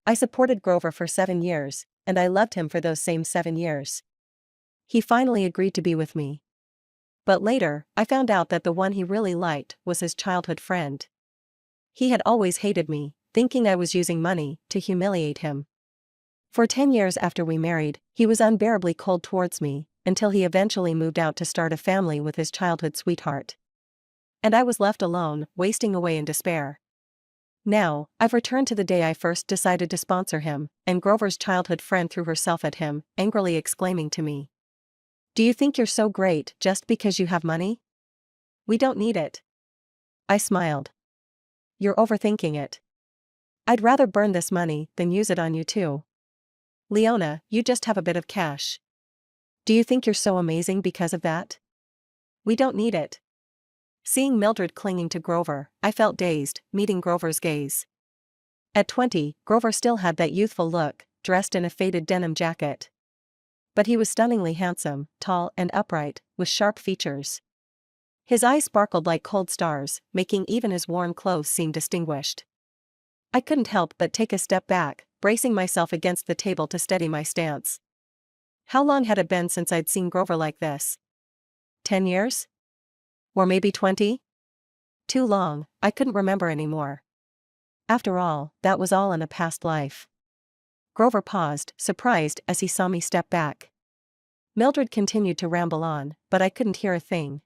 I supported Grover for 7 years, and I loved him for those same 7 years. He finally agreed to be with me. But later, I found out that the one he really liked was his childhood friend. He had always hated me, thinking I was using money to humiliate him. For 10 years after we married, he was unbearably cold towards me, until he eventually moved out to start a family with his childhood sweetheart. And I was left alone, wasting away in despair. Now, I've returned to the day I first decided to sponsor him, and Grover's childhood friend threw herself at him, angrily exclaiming to me, "Do you think you're so great just because you have money? We don't need it." I smiled. "You're overthinking it. I'd rather burn this money than use it on you too. Leona, you just have a bit of cash. Do you think you're so amazing because of that? We don't need it." Seeing Mildred clinging to Grover, I felt dazed, meeting Grover's gaze. At 20, Grover still had that youthful look, dressed in a faded denim jacket. But he was stunningly handsome, tall and upright, with sharp features. His eyes sparkled like cold stars, making even his worn clothes seem distinguished. I couldn't help but take a step back, bracing myself against the table to steady my stance. How long had it been since I'd seen Grover like this? 10 years? Or maybe 20? Too long, I couldn't remember anymore. After all, that was all in a past life. Grover paused, surprised as he saw me step back. Mildred continued to ramble on, but I couldn't hear a thing.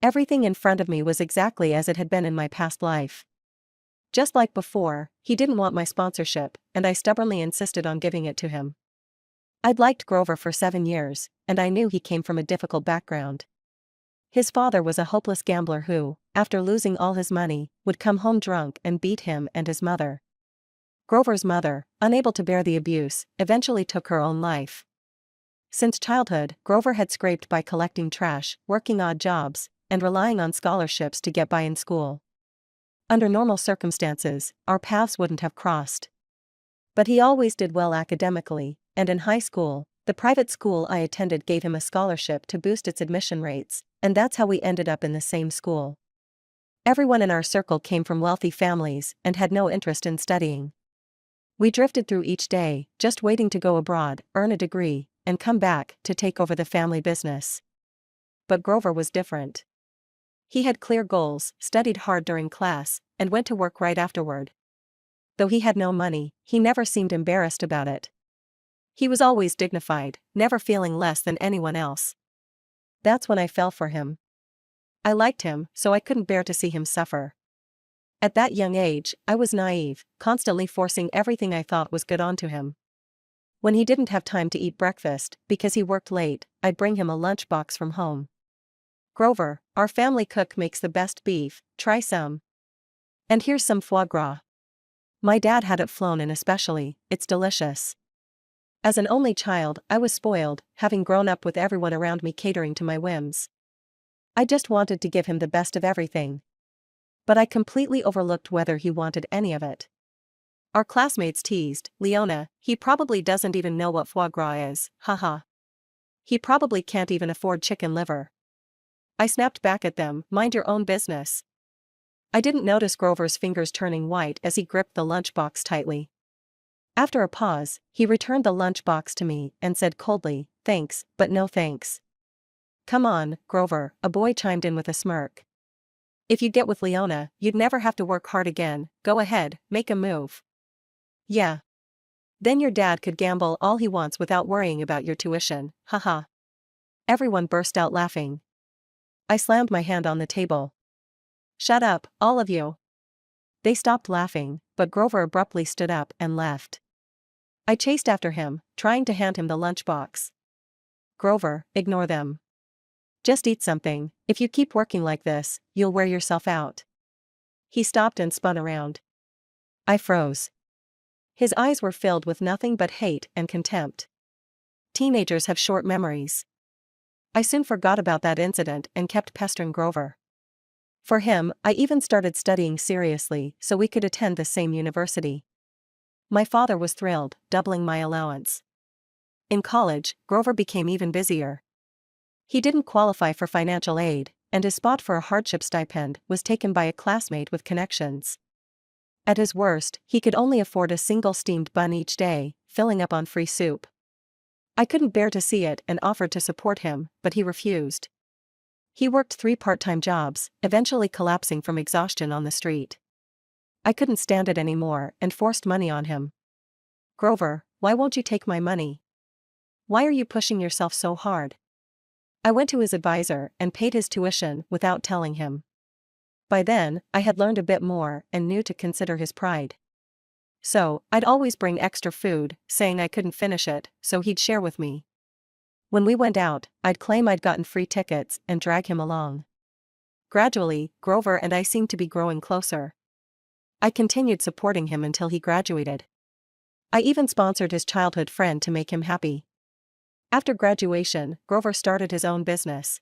Everything in front of me was exactly as it had been in my past life. Just like before, he didn't want my sponsorship, and I stubbornly insisted on giving it to him. I'd liked Grover for 7 years, and I knew he came from a difficult background. His father was a hopeless gambler who, after losing all his money, would come home drunk and beat him and his mother. Grover's mother, unable to bear the abuse, eventually took her own life. Since childhood, Grover had scraped by collecting trash, working odd jobs, and relying on scholarships to get by in school. Under normal circumstances, our paths wouldn't have crossed. But he always did well academically, and in high school, the private school I attended gave him a scholarship to boost its admission rates, and that's how we ended up in the same school. Everyone in our circle came from wealthy families and had no interest in studying. We drifted through each day, just waiting to go abroad, earn a degree, and come back to take over the family business. But Grover was different. He had clear goals, studied hard during class, and went to work right afterward. Though he had no money, he never seemed embarrassed about it. He was always dignified, never feeling less than anyone else. That's when I fell for him. I liked him, so I couldn't bear to see him suffer. At that young age, I was naive, constantly forcing everything I thought was good onto him. When he didn't have time to eat breakfast, because he worked late, I'd bring him a lunchbox from home. "Grover, our family cook makes the best beef, try some. And here's some foie gras. My dad had it flown in especially, it's delicious." As an only child, I was spoiled, having grown up with everyone around me catering to my whims. I just wanted to give him the best of everything. But I completely overlooked whether he wanted any of it. Our classmates teased, "Leona, he probably doesn't even know what foie gras is, haha. He probably can't even afford chicken liver." I snapped back at them, "Mind your own business." I didn't notice Grover's fingers turning white as he gripped the lunchbox tightly. After a pause, he returned the lunchbox to me and said coldly, "Thanks, but no thanks." "Come on, Grover," a boy chimed in with a smirk. "If you get with Leona, you'd never have to work hard again, go ahead, make a move." "Yeah. Then your dad could gamble all he wants without worrying about your tuition, haha." Everyone burst out laughing. I slammed my hand on the table. "Shut up, all of you." They stopped laughing, but Grover abruptly stood up and left. I chased after him, trying to hand him the lunchbox. "Grover, ignore them. Just eat something, if you keep working like this, you'll wear yourself out." He stopped and spun around. I froze. His eyes were filled with nothing but hate and contempt. Teenagers have short memories. I soon forgot about that incident and kept pestering Grover. For him, I even started studying seriously so we could attend the same university. My father was thrilled, doubling my allowance. In college, Grover became even busier. He didn't qualify for financial aid, and his spot for a hardship stipend was taken by a classmate with connections. At his worst, he could only afford a single steamed bun each day, filling up on free soup. I couldn't bear to see it and offered to support him, but he refused. He worked 3 part-time jobs, eventually collapsing from exhaustion on the street. I couldn't stand it anymore and forced money on him. "Grover, why won't you take my money? Why are you pushing yourself so hard?" I went to his advisor and paid his tuition without telling him. By then, I had learned a bit more and knew to consider his pride. So, I'd always bring extra food, saying I couldn't finish it, so he'd share with me. When we went out, I'd claim I'd gotten free tickets and drag him along. Gradually, Grover and I seemed to be growing closer. I continued supporting him until he graduated. I even sponsored his childhood friend to make him happy. After graduation, Grover started his own business.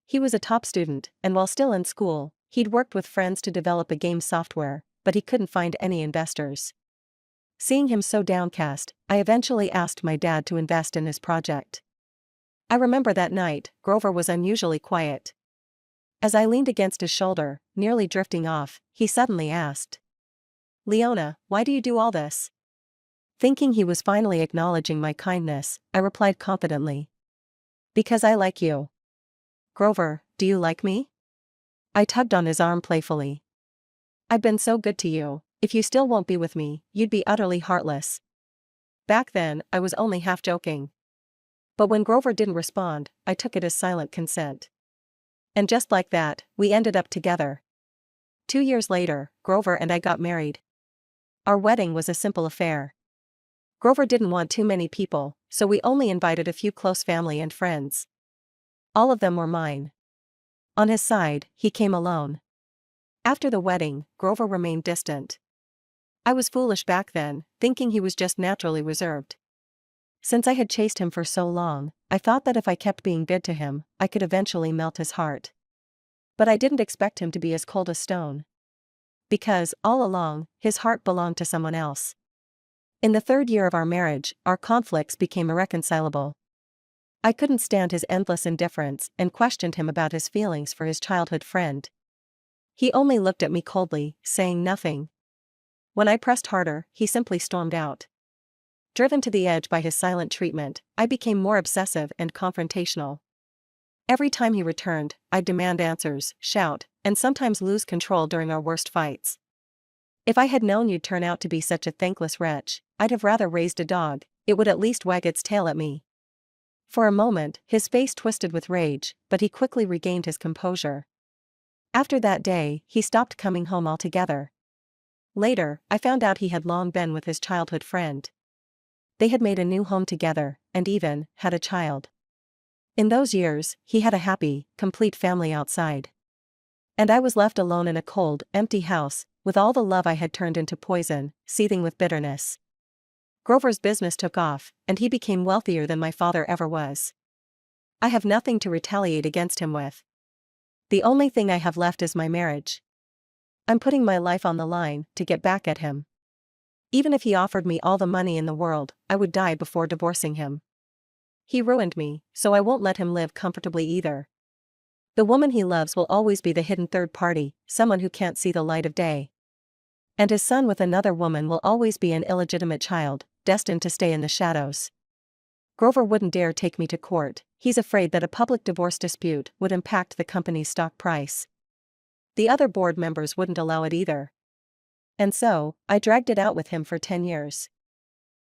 He was a top student, and while still in school, he'd worked with friends to develop a game software, but he couldn't find any investors. Seeing him so downcast, I eventually asked my dad to invest in his project. I remember that night, Grover was unusually quiet. As I leaned against his shoulder, nearly drifting off, he suddenly asked, "Leona, why do you do all this?" Thinking he was finally acknowledging my kindness, I replied confidently, "Because I like you." "Grover, do you like me?" I tugged on his arm playfully. "I've been so good to you, if you still won't be with me, you'd be utterly heartless." Back then, I was only half joking. But when Grover didn't respond, I took it as silent consent. And just like that, we ended up together. 2 years later, Grover and I got married. Our wedding was a simple affair. Grover didn't want too many people, so we only invited a few close family and friends. All of them were mine. On his side, he came alone. After the wedding, Grover remained distant. I was foolish back then, thinking he was just naturally reserved. Since I had chased him for so long, I thought that if I kept being good to him, I could eventually melt his heart. But I didn't expect him to be as cold as stone. Because, all along, his heart belonged to someone else. In the 3rd year of our marriage, our conflicts became irreconcilable. I couldn't stand his endless indifference and questioned him about his feelings for his childhood friend. He only looked at me coldly, saying nothing. When I pressed harder, he simply stormed out. Driven to the edge by his silent treatment, I became more obsessive and confrontational. Every time he returned, I'd demand answers, shout, and sometimes lose control during our worst fights. "If I had known you'd turn out to be such a thankless wretch, I'd have rather raised a dog, it would at least wag its tail at me." For a moment, his face twisted with rage, but he quickly regained his composure. After that day, he stopped coming home altogether. Later, I found out he had long been with his childhood friend. They had made a new home together, and even had a child. In those years, he had a happy, complete family outside. And I was left alone in a cold, empty house, with all the love I had turned into poison, seething with bitterness. Grover's business took off, and he became wealthier than my father ever was. I have nothing to retaliate against him with. The only thing I have left is my marriage. I'm putting my life on the line to get back at him. Even if he offered me all the money in the world, I would die before divorcing him. He ruined me, so I won't let him live comfortably either. The woman he loves will always be the hidden third party, someone who can't see the light of day. And his son with another woman will always be an illegitimate child, destined to stay in the shadows. Grover wouldn't dare take me to court, he's afraid that a public divorce dispute would impact the company's stock price. The other board members wouldn't allow it either. And so, I dragged it out with him for 10 years.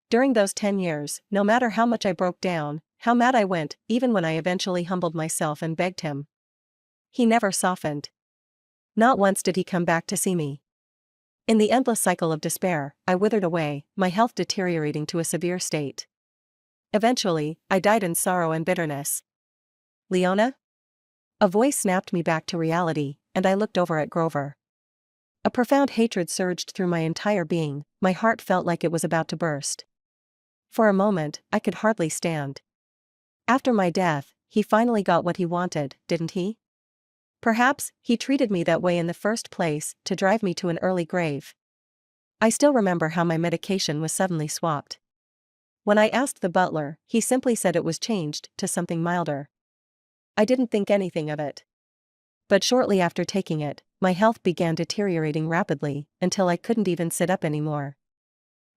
During those 10 years, no matter how much I broke down, how mad I went, even when I eventually humbled myself and begged him, he never softened. Not once did he come back to see me. In the endless cycle of despair, I withered away, my health deteriorating to a severe state. Eventually, I died in sorrow and bitterness. "Leona?" A voice snapped me back to reality, and I looked over at Grover. A profound hatred surged through my entire being, my heart felt like it was about to burst. For a moment, I could hardly stand. After my death, he finally got what he wanted, didn't he? Perhaps, he treated me that way in the first place, to drive me to an early grave. I still remember how my medication was suddenly swapped. When I asked the butler, he simply said it was changed to something milder. I didn't think anything of it. But shortly after taking it, my health began deteriorating rapidly until I couldn't even sit up anymore.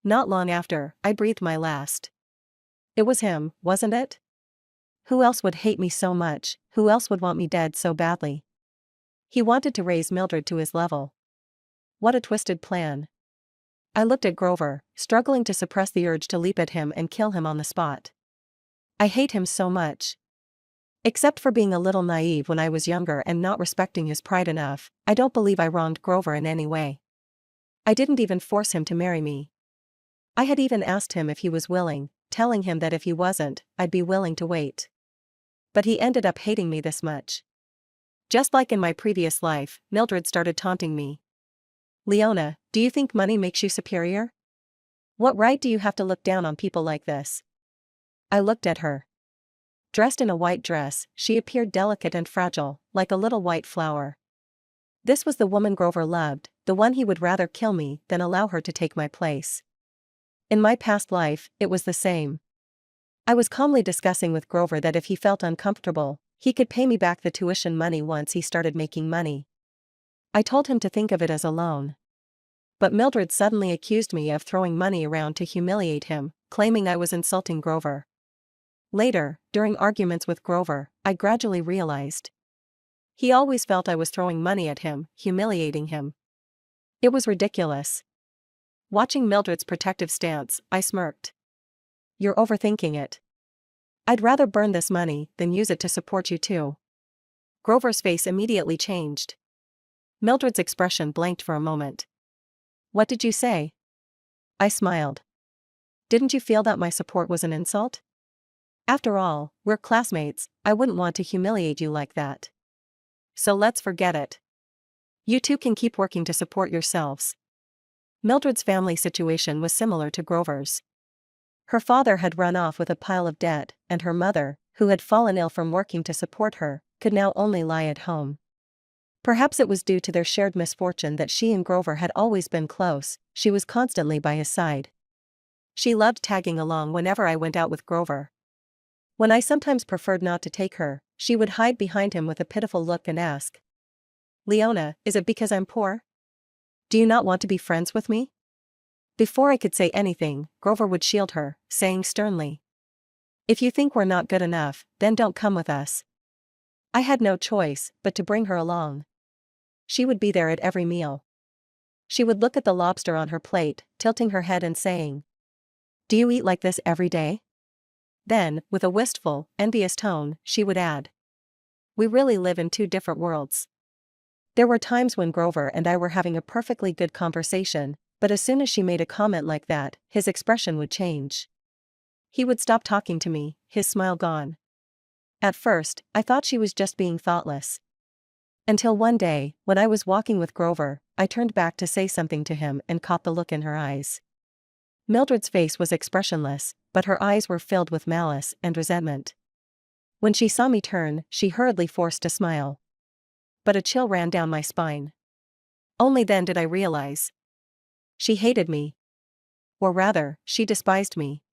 Not long after, I breathed my last. It was him, wasn't it? Who else would hate me so much? Who else would want me dead so badly? He wanted to raise Mildred to his level. What a twisted plan. I looked at Grover, struggling to suppress the urge to leap at him and kill him on the spot. I hate him so much. Except for being a little naive when I was younger and not respecting his pride enough, I don't believe I wronged Grover in any way. I didn't even force him to marry me. I had even asked him if he was willing, telling him that if he wasn't, I'd be willing to wait. But he ended up hating me this much. Just like in my previous life, Mildred started taunting me. Leona, do you think money makes you superior? What right do you have to look down on people like this? I looked at her. Dressed in a white dress, she appeared delicate and fragile, like a little white flower. This was the woman Grover loved, the one he would rather kill me than allow her to take my place. In my past life, it was the same. I was calmly discussing with Grover that if he felt uncomfortable, he could pay me back the tuition money once he started making money. I told him to think of it as a loan. But Mildred suddenly accused me of throwing money around to humiliate him, claiming I was insulting Grover. Later, during arguments with Grover, I gradually realized. He always felt I was throwing money at him, humiliating him. It was ridiculous. Watching Mildred's protective stance, I smirked. You're overthinking it. I'd rather burn this money than use it to support you too. Grover's face immediately changed. Mildred's expression blanked for a moment. What did you say? I smiled. Didn't you feel that my support was an insult? After all, we're classmates, I wouldn't want to humiliate you like that. So let's forget it. You two can keep working to support yourselves. Mildred's family situation was similar to Grover's. Her father had run off with a pile of debt, and her mother, who had fallen ill from working to support her, could now only lie at home. Perhaps it was due to their shared misfortune that she and Grover had always been close, she was constantly by his side. She loved tagging along whenever I went out with Grover. When I sometimes preferred not to take her, she would hide behind him with a pitiful look and ask, Leona, is it because I'm poor? Do you not want to be friends with me? Before I could say anything, Grover would shield her, saying sternly, if you think we're not good enough, then don't come with us. I had no choice but to bring her along. She would be there at every meal. She would look at the lobster on her plate, tilting her head and saying, do you eat like this every day? Then, with a wistful, envious tone, she would add, we really live in two different worlds. There were times when Grover and I were having a perfectly good conversation, but as soon as she made a comment like that, his expression would change. He would stop talking to me, his smile gone. At first, I thought she was just being thoughtless. Until one day, when I was walking with Grover, I turned back to say something to him and caught the look in her eyes. Mildred's face was expressionless, but her eyes were filled with malice and resentment. When she saw me turn, she hurriedly forced a smile. But a chill ran down my spine. Only then did I realize. She hated me. Or rather, she despised me.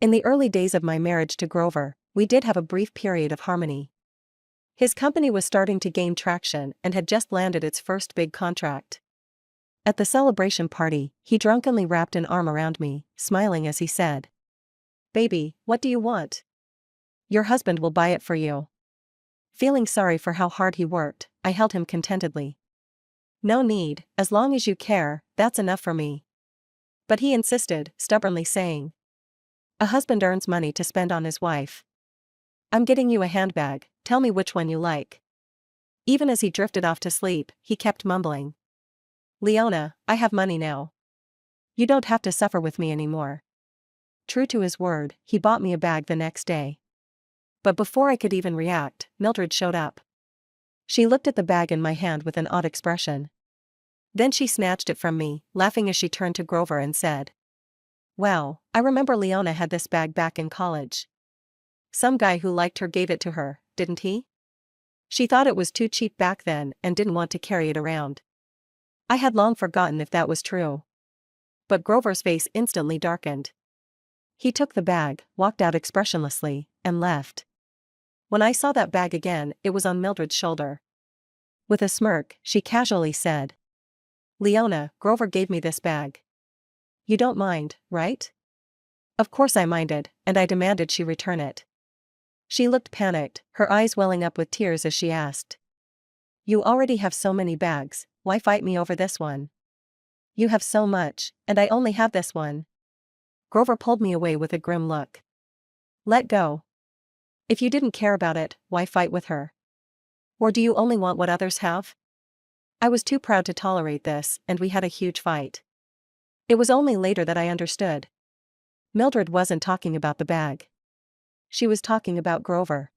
In the early days of my marriage to Grover, we did have a brief period of harmony. His company was starting to gain traction and had just landed its first big contract. At the celebration party, he drunkenly wrapped an arm around me, smiling as he said, baby, what do you want? Your husband will buy it for you. Feeling sorry for how hard he worked, I held him contentedly. No need, as long as you care, that's enough for me. But he insisted, stubbornly saying, a husband earns money to spend on his wife. I'm getting you a handbag, tell me which one you like. Even as he drifted off to sleep, he kept mumbling, Leona, I have money now. You don't have to suffer with me anymore. True to his word, he bought me a bag the next day. But before I could even react, Mildred showed up. She looked at the bag in my hand with an odd expression. Then she snatched it from me, laughing as she turned to Grover and said, well, I remember Leona had this bag back in college. Some guy who liked her gave it to her, didn't he? She thought it was too cheap back then and didn't want to carry it around. I had long forgotten if that was true. But Grover's face instantly darkened. He took the bag, walked out expressionlessly, and left. When I saw that bag again, it was on Mildred's shoulder. With a smirk, she casually said. Leona, Grover gave me this bag. You don't mind, right? Of course I minded, and I demanded she return it. She looked panicked, her eyes welling up with tears as she asked. You already have so many bags, why fight me over this one? You have so much, and I only have this one. Grover pulled me away with a grim look. Let go. If you didn't care about it, why fight with her? Or do you only want what others have? I was too proud to tolerate this, and we had a huge fight. It was only later that I understood. Mildred wasn't talking about the bag. She was talking about Grover.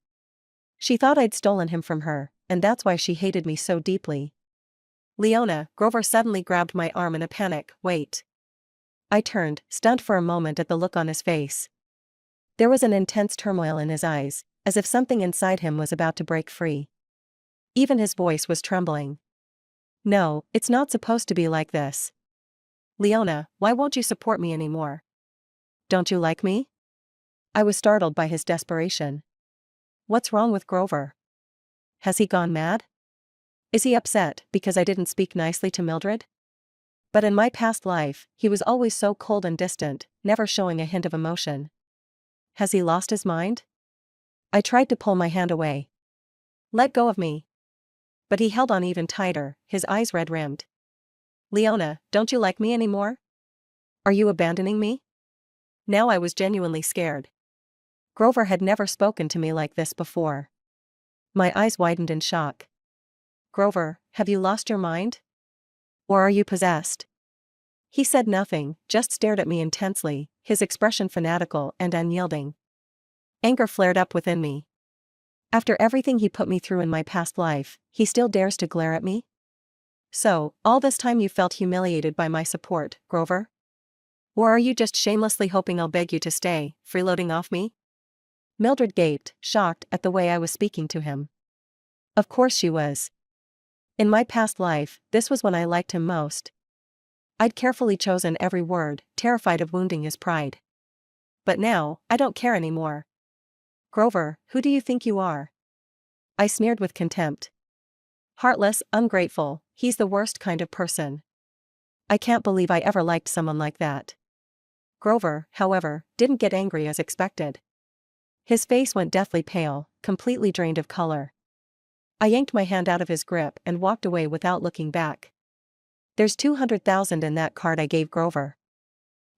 She thought I'd stolen him from her, and that's why she hated me so deeply. Leona, Grover suddenly grabbed my arm in a panic. Wait. I turned, stunned for a moment at the look on his face. There was an intense turmoil in his eyes, as if something inside him was about to break free. Even his voice was trembling. No, it's not supposed to be like this. Leona, why won't you support me anymore? Don't you like me? I was startled by his desperation. What's wrong with Grover? Has he gone mad? Is he upset because I didn't speak nicely to Mildred? But in my past life, he was always so cold and distant, never showing a hint of emotion. Has he lost his mind? I tried to pull my hand away. Let go of me. But he held on even tighter, his eyes red-rimmed. Leona, don't you like me anymore? Are you abandoning me? Now I was genuinely scared. Grover had never spoken to me like this before. My eyes widened in shock. Grover, have you lost your mind? Or are you possessed? He said nothing, just stared at me intensely, his expression fanatical and unyielding. Anger flared up within me. After everything he put me through in my past life, he still dares to glare at me? So, all this time you felt humiliated by my support, Grover? Or are you just shamelessly hoping I'll beg you to stay, freeloading off me? Mildred gaped, shocked at the way I was speaking to him. Of course she was. In my past life, this was when I liked him most. I'd carefully chosen every word, terrified of wounding his pride. But now, I don't care anymore. Grover, who do you think you are? I sneered with contempt. Heartless, ungrateful, he's the worst kind of person. I can't believe I ever liked someone like that. Grover, however, didn't get angry as expected. His face went deathly pale, completely drained of color. I yanked my hand out of his grip and walked away without looking back. There's 200,000 in that card I gave Grover.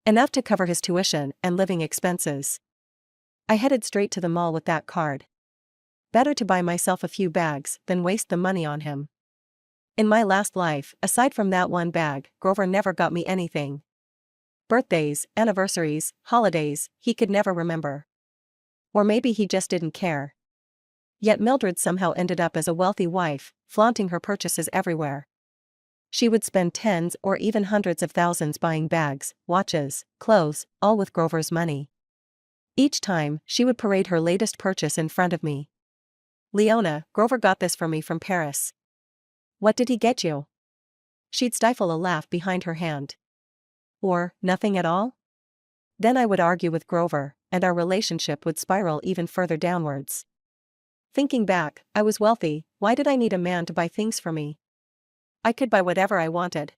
Enough to cover his tuition and living expenses. I headed straight to the mall with that card. Better to buy myself a few bags than waste the money on him. In my last life, aside from that one bag, Grover never got me anything. Birthdays, anniversaries, holidays, he could never remember. Or maybe he just didn't care. Yet Mildred somehow ended up as a wealthy wife, flaunting her purchases everywhere. She would spend tens or even hundreds of thousands buying bags, watches, clothes, all with Grover's money. Each time, she would parade her latest purchase in front of me. Leona, Grover got this for me from Paris. What did he get you? She'd stifle a laugh behind her hand. Or, nothing at all? Then I would argue with Grover, and our relationship would spiral even further downwards. Thinking back, I was wealthy, why did I need a man to buy things for me? I could buy whatever I wanted.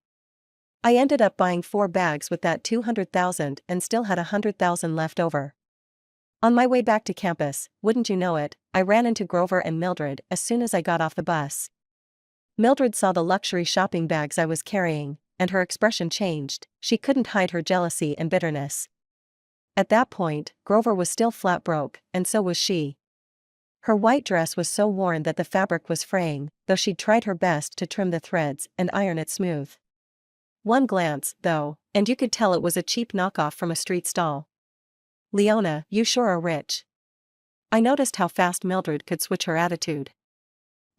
I ended up buying 4 bags with that 200,000 and still had 100,000 left over. On my way back to campus, wouldn't you know it, I ran into Grover and Mildred as soon as I got off the bus. Mildred saw the luxury shopping bags I was carrying, and her expression changed, she couldn't hide her jealousy and bitterness. At that point, Grover was still flat broke, and so was she. Her white dress was so worn that the fabric was fraying, though she'd tried her best to trim the threads and iron it smooth. One glance, though, and you could tell it was a cheap knockoff from a street stall. Leona, you sure are rich. I noticed how fast Mildred could switch her attitude.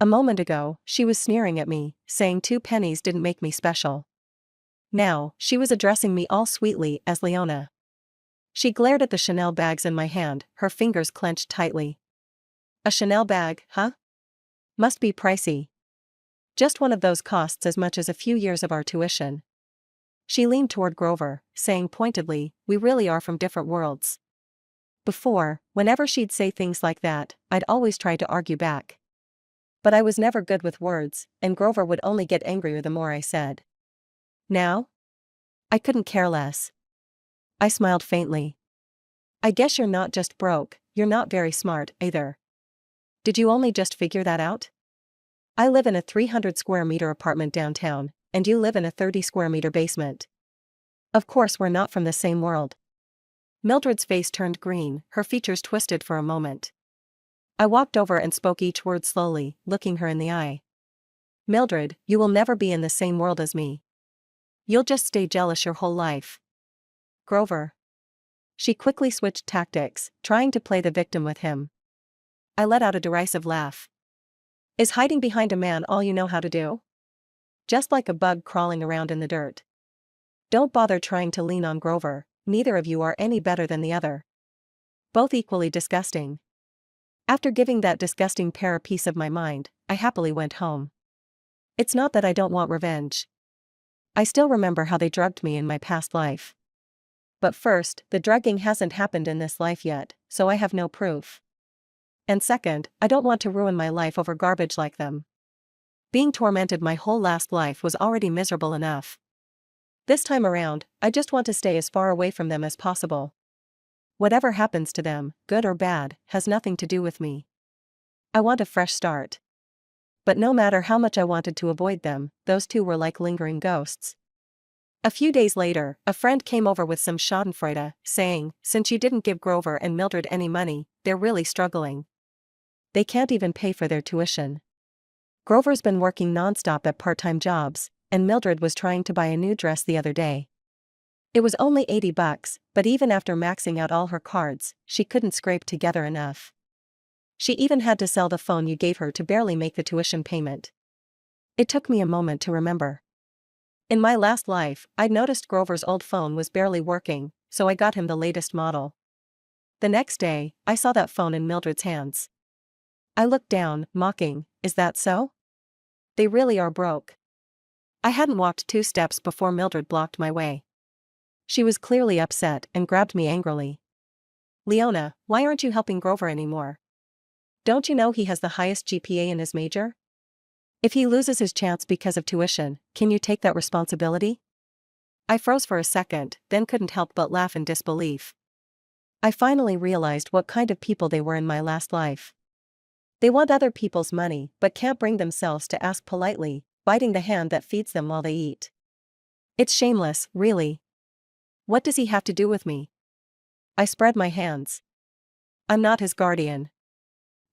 A moment ago, she was sneering at me, saying 2 pennies didn't make me special. Now, she was addressing me all sweetly as Leona. She glared at the Chanel bags in my hand, her fingers clenched tightly. A Chanel bag, huh? Must be pricey. Just one of those costs as much as a few years of our tuition. She leaned toward Grover, saying pointedly, we really are from different worlds. Before, whenever she'd say things like that, I'd always try to argue back. But I was never good with words, and Grover would only get angrier the more I said. Now? I couldn't care less. I smiled faintly. I guess you're not just broke, you're not very smart, either. Did you only just figure that out? I live in a 300 square meter apartment downtown, and you live in a 30 square meter basement. Of course we're not from the same world. Mildred's face turned green, her features twisted for a moment. I walked over and spoke each word slowly, looking her in the eye. Mildred, you will never be in the same world as me. You'll just stay jealous your whole life. Grover. She quickly switched tactics, trying to play the victim with him. I let out a derisive laugh. Is hiding behind a man all you know how to do? Just like a bug crawling around in the dirt. Don't bother trying to lean on Grover, neither of you are any better than the other. Both equally disgusting. After giving that disgusting pair a piece of my mind, I happily went home. It's not that I don't want revenge. I still remember how they drugged me in my past life. But first, the drugging hasn't happened in this life yet, so I have no proof. And second, I don't want to ruin my life over garbage like them. Being tormented my whole last life was already miserable enough. This time around, I just want to stay as far away from them as possible. Whatever happens to them, good or bad, has nothing to do with me. I want a fresh start. But no matter how much I wanted to avoid them, those two were like lingering ghosts. A few days later, a friend came over with some schadenfreude, saying, since you didn't give Grover and Mildred any money, they're really struggling. They can't even pay for their tuition. Grover's been working nonstop at part-time jobs, and Mildred was trying to buy a new dress the other day. It was only $80, but even after maxing out all her cards, she couldn't scrape together enough. She even had to sell the phone you gave her to barely make the tuition payment. It took me a moment to remember. In my last life, I'd noticed Grover's old phone was barely working, so I got him the latest model. The next day, I saw that phone in Mildred's hands. I looked down, mocking, is that so? They really are broke. I hadn't walked 2 steps before Mildred blocked my way. She was clearly upset and grabbed me angrily. Leona, why aren't you helping Grover anymore? Don't you know he has the highest GPA in his major? If he loses his chance because of tuition, can you take that responsibility? I froze for a second, then couldn't help but laugh in disbelief. I finally realized what kind of people they were in my last life. They want other people's money but can't bring themselves to ask politely, biting the hand that feeds them while they eat. It's shameless, really. What does he have to do with me? I spread my hands. I'm not his guardian.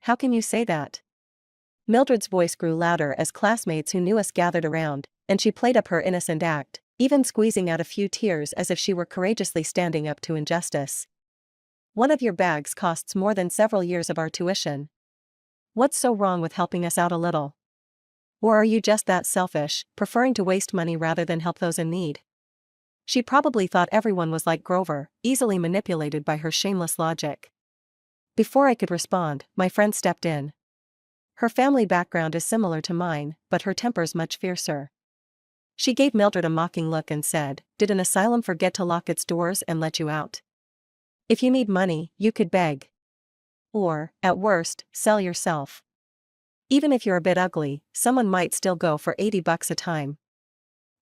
How can you say that? Mildred's voice grew louder as classmates who knew us gathered around, and she played up her innocent act, even squeezing out a few tears as if she were courageously standing up to injustice. One of your bags costs more than several years of our tuition. What's so wrong with helping us out a little? Or are you just that selfish, preferring to waste money rather than help those in need? She probably thought everyone was like Grover, easily manipulated by her shameless logic. Before I could respond, my friend stepped in. Her family background is similar to mine, but her temper's much fiercer. She gave Mildred a mocking look and said, did an asylum forget to lock its doors and let you out? If you need money, you could beg. Or, at worst, sell yourself. Even if you're a bit ugly, someone might still go for $80 a time.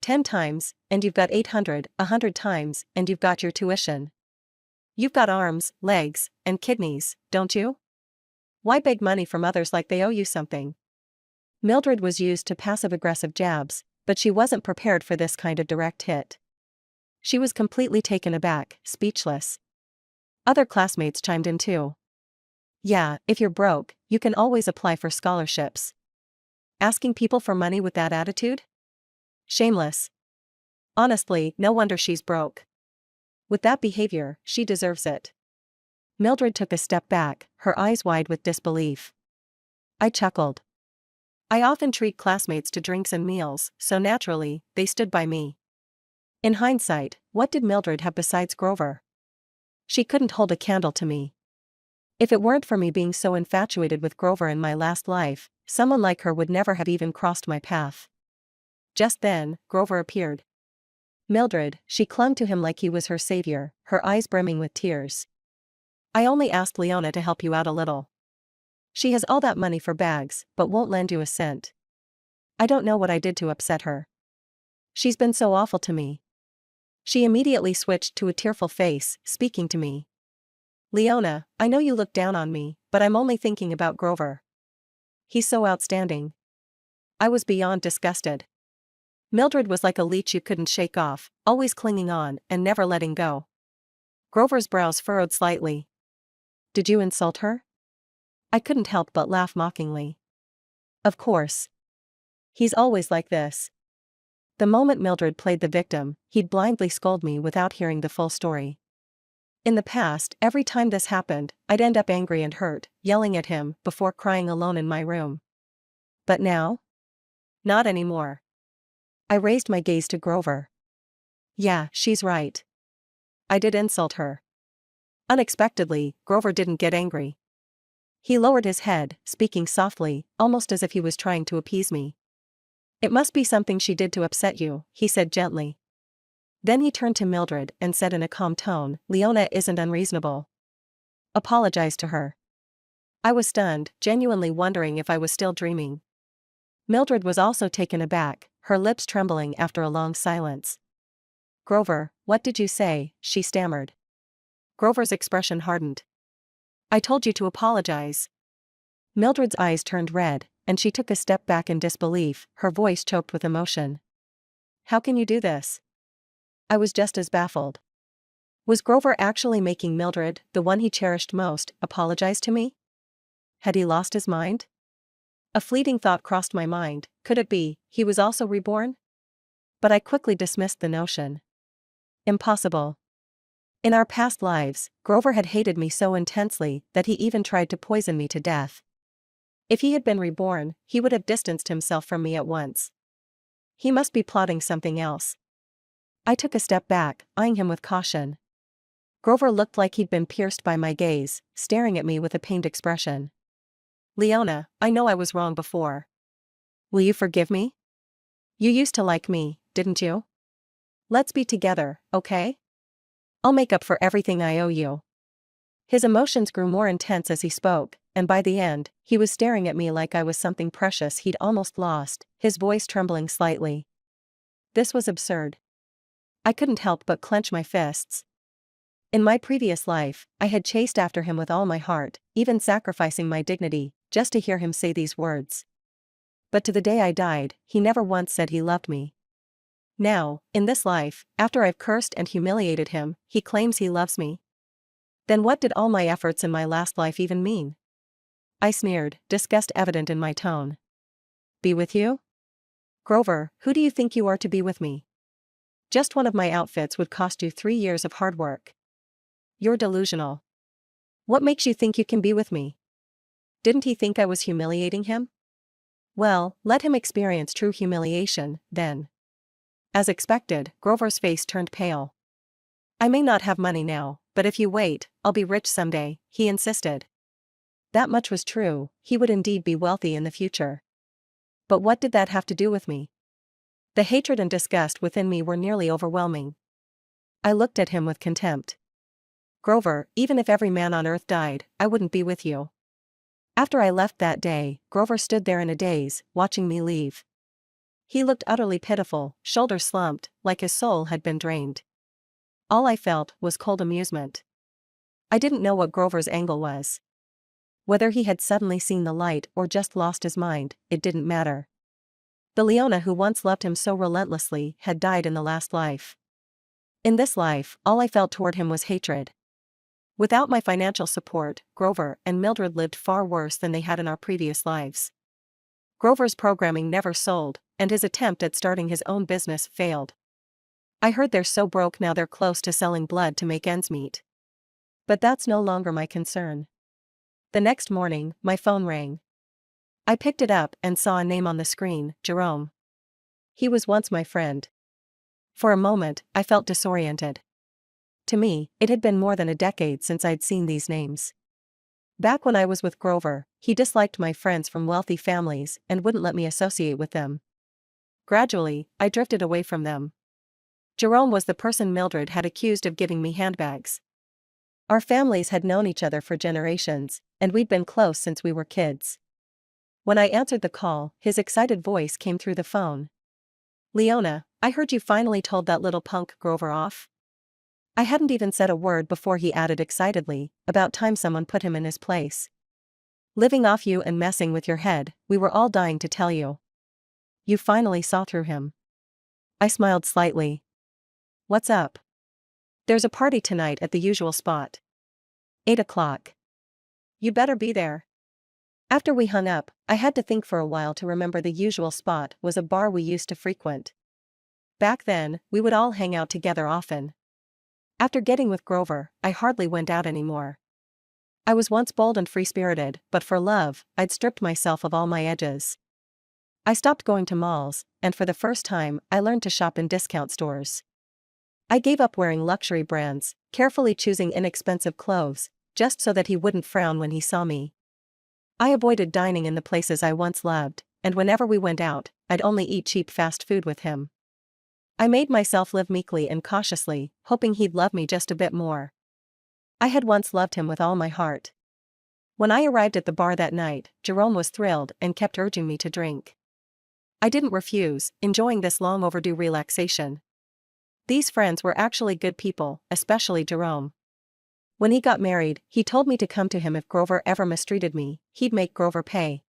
10 times, and you've got 800, 100 times, and you've got your tuition. You've got arms, legs, and kidneys, don't you? Why beg money from others like they owe you something? Mildred was used to passive-aggressive jabs, but she wasn't prepared for this kind of direct hit. She was completely taken aback, speechless. Other classmates chimed in too. Yeah, if you're broke, you can always apply for scholarships. Asking people for money with that attitude? Shameless. Honestly, no wonder she's broke. With that behavior, she deserves it. Mildred took a step back, her eyes wide with disbelief. I chuckled. I often treat classmates to drinks and meals, so naturally, they stood by me. In hindsight, what did Mildred have besides Grover? She couldn't hold a candle to me. If it weren't for me being so infatuated with Grover in my last life, someone like her would never have even crossed my path. Just then, Grover appeared. Mildred, she clung to him like he was her savior, her eyes brimming with tears. I only asked Leona to help you out a little. She has all that money for bags, but won't lend you a cent. I don't know what I did to upset her. She's been so awful to me. She immediately switched to a tearful face, speaking to me. Leona, I know you look down on me, but I'm only thinking about Grover. He's so outstanding. I was beyond disgusted. Mildred was like a leech you couldn't shake off, always clinging on and never letting go. Grover's brows furrowed slightly. Did you insult her? I couldn't help but laugh mockingly. Of course. He's always like this. The moment Mildred played the victim, he'd blindly scold me without hearing the full story. In the past, every time this happened, I'd end up angry and hurt, yelling at him before crying alone in my room. But now? Not anymore. I raised my gaze to Grover. Yeah, she's right. I did insult her. Unexpectedly, Grover didn't get angry. He lowered his head, speaking softly, almost as if he was trying to appease me. It must be something she did to upset you, he said gently. Then he turned to Mildred and said in a calm tone, Leona isn't unreasonable. Apologize to her. I was stunned, genuinely wondering if I was still dreaming. Mildred was also taken aback, her lips trembling after a long silence. Grover, what did you say? She stammered. Grover's expression hardened. I told you to apologize. Mildred's eyes turned red, and she took a step back in disbelief, her voice choked with emotion. How can you do this? I was just as baffled. Was Grover actually making Mildred, the one he cherished most, apologize to me? Had he lost his mind? A fleeting thought crossed my mind, could it be, he was also reborn? But I quickly dismissed the notion. Impossible. In our past lives, Grover had hated me so intensely that he even tried to poison me to death. If he had been reborn, he would have distanced himself from me at once. He must be plotting something else. I took a step back, eyeing him with caution. Grover looked like he'd been pierced by my gaze, staring at me with a pained expression. Leona, I know I was wrong before. Will you forgive me? You used to like me, didn't you? Let's be together, okay? I'll make up for everything I owe you. His emotions grew more intense as he spoke, and by the end, he was staring at me like I was something precious he'd almost lost, his voice trembling slightly. This was absurd. I couldn't help but clench my fists. In my previous life, I had chased after him with all my heart, even sacrificing my dignity, just to hear him say these words. But to the day I died, he never once said he loved me. Now, in this life, after I've cursed and humiliated him, he claims he loves me. Then what did all my efforts in my last life even mean? I sneered, disgust evident in my tone. Be with you? Grover, who do you think you are to be with me? Just one of my outfits would cost you 3 years of hard work. You're delusional. What makes you think you can be with me? Didn't he think I was humiliating him? Well, let him experience true humiliation, then. As expected, Grover's face turned pale. I may not have money now, but if you wait, I'll be rich someday, he insisted. That much was true, he would indeed be wealthy in the future. But what did that have to do with me? The hatred and disgust within me were nearly overwhelming. I looked at him with contempt. Grover, even if every man on earth died, I wouldn't be with you. After I left that day, Grover stood there in a daze, watching me leave. He looked utterly pitiful, shoulders slumped, like his soul had been drained. All I felt was cold amusement. I didn't know what Grover's angle was. Whether he had suddenly seen the light or just lost his mind, it didn't matter. The Leona who once loved him so relentlessly had died in the last life. In this life, all I felt toward him was hatred. Without my financial support, Grover and Mildred lived far worse than they had in our previous lives. Grover's programming never sold, and his attempt at starting his own business failed. I heard they're so broke now they're close to selling blood to make ends meet. But that's no longer my concern. The next morning, my phone rang. I picked it up and saw a name on the screen, Jerome. He was once my friend. For a moment, I felt disoriented. To me, it had been more than a decade since I'd seen these names. Back when I was with Grover, he disliked my friends from wealthy families and wouldn't let me associate with them. Gradually, I drifted away from them. Jerome was the person Mildred had accused of giving me handbags. Our families had known each other for generations, and we'd been close since we were kids. When I answered the call, his excited voice came through the phone. "Leona, I heard you finally told that little punk Grover off." I hadn't even said a word before he added excitedly, "About time someone put him in his place. Living off you and messing with your head, we were all dying to tell you. You finally saw through him." I smiled slightly. "What's up?" "There's a party tonight at the usual spot. 8 o'clock. You better be there." After we hung up, I had to think for a while to remember the usual spot was a bar we used to frequent. Back then, we would all hang out together often. After getting with Grover, I hardly went out anymore. I was once bold and free-spirited, but for love, I'd stripped myself of all my edges. I stopped going to malls, and for the first time, I learned to shop in discount stores. I gave up wearing luxury brands, carefully choosing inexpensive clothes, just so that he wouldn't frown when he saw me. I avoided dining in the places I once loved, and whenever we went out, I'd only eat cheap fast food with him. I made myself live meekly and cautiously, hoping he'd love me just a bit more. I had once loved him with all my heart. When I arrived at the bar that night, Jerome was thrilled and kept urging me to drink. I didn't refuse, enjoying this long overdue relaxation. These friends were actually good people, especially Jerome. When he got married, he told me to come to him if Grover ever mistreated me, he'd make Grover pay.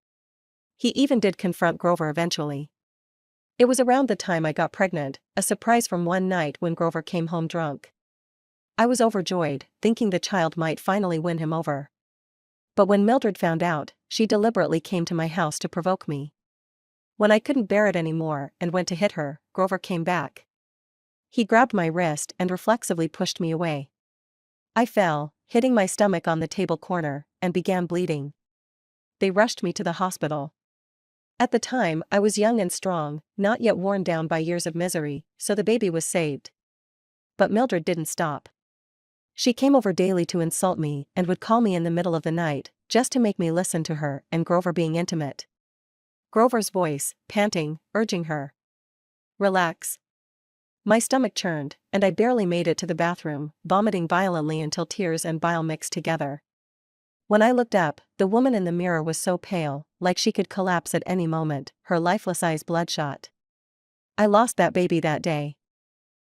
He even did confront Grover eventually. It was around the time I got pregnant, a surprise from one night when Grover came home drunk. I was overjoyed, thinking the child might finally win him over. But when Mildred found out, she deliberately came to my house to provoke me. When I couldn't bear it anymore and went to hit her, Grover came back. He grabbed my wrist and reflexively pushed me away. I fell, hitting my stomach on the table corner, and began bleeding. They rushed me to the hospital. At the time, I was young and strong, not yet worn down by years of misery, so the baby was saved. But Mildred didn't stop. She came over daily to insult me and would call me in the middle of the night, just to make me listen to her and Grover being intimate. Grover's voice, panting, urging her. "Relax." My stomach churned, and I barely made it to the bathroom, vomiting violently until tears and bile mixed together. When I looked up, the woman in the mirror was so pale, like she could collapse at any moment, her lifeless eyes bloodshot. I lost that baby that day.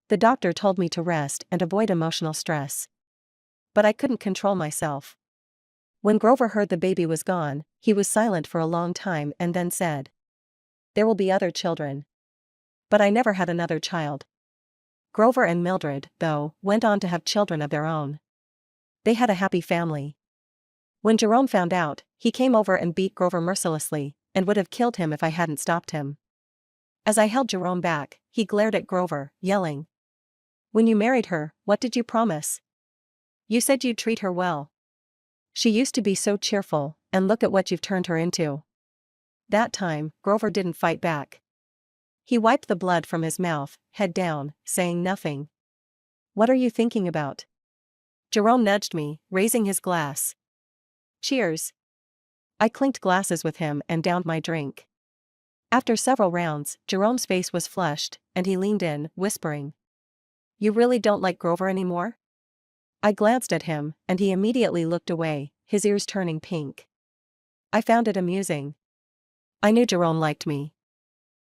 The doctor told me to rest and avoid emotional stress. But I couldn't control myself. When Grover heard the baby was gone, he was silent for a long time and then said, "There will be other children." But I never had another child. Grover and Mildred, though, went on to have children of their own. They had a happy family. When Jerome found out, he came over and beat Grover mercilessly, and would have killed him if I hadn't stopped him. As I held Jerome back, he glared at Grover, yelling, "When you married her, what did you promise? You said you'd treat her well. She used to be so cheerful, and look at what you've turned her into." That time, Grover didn't fight back. He wiped the blood from his mouth, head down, saying nothing. "What are you thinking about?" Jerome nudged me, raising his glass. "Cheers." I clinked glasses with him and downed my drink. After several rounds, Jerome's face was flushed, and he leaned in, whispering, "You really don't like Grover anymore?" I glanced at him, and he immediately looked away, his ears turning pink. I found it amusing. I knew Jerome liked me.